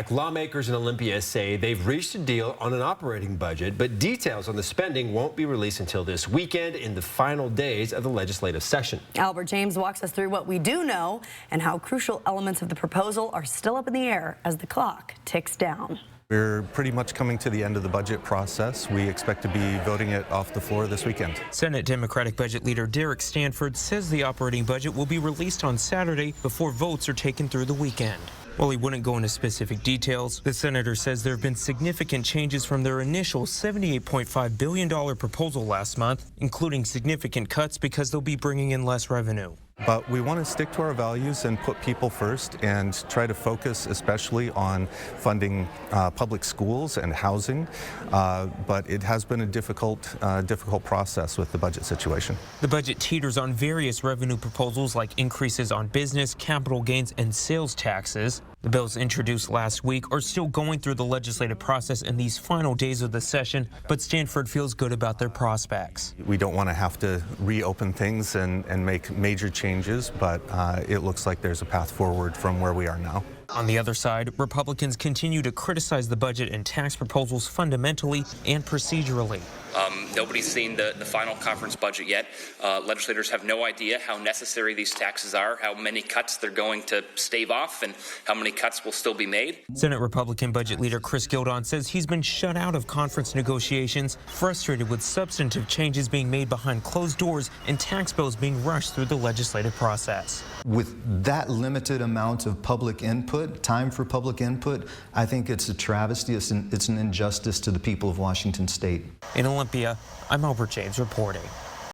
Lawmakers in Olympia say they've reached a deal on an operating budget, but details on the spending won't be released until this weekend in the final days of the legislative session. Albert James walks us through what we do know and how crucial elements of the proposal are still up in the air as the clock ticks down. We're pretty much coming to the end of the budget process. We expect to be voting it off the floor this weekend. Senate Democratic Budget Leader Derek Stanford says the operating budget will be released on Saturday before votes are taken through the weekend. While he wouldn't go into specific details, the senator says there have been significant changes from their initial $78.5 billion proposal last month, including significant cuts because they'll be bringing in less revenue. But we want to stick to our values and put people first and try to focus especially on funding public schools and housing. But it has been a difficult process with the budget situation. The budget teeters on various revenue proposals like increases on business, capital gains, and sales taxes. The bills introduced last week are still going through the legislative process in these final days of the session, but Stanford feels good about their prospects. We don't want to have to reopen things and make major changes, but it looks like there's a path forward from where we are now. On the other side, Republicans continue to criticize the budget and tax proposals fundamentally and procedurally. Nobody's seen the final conference budget yet. Legislators have no idea how necessary these taxes are, how many cuts they're going to stave off, and how many cuts will still be made. Senate Republican Budget Leader Chris Gildon says he's been shut out of conference negotiations, frustrated with substantive changes being made behind closed doors and tax bills being rushed through the legislative process. With that limited amount of public input, time for public input, I think it's a travesty. It's an injustice to the people of Washington State. In Olympia, I'm Albert James reporting.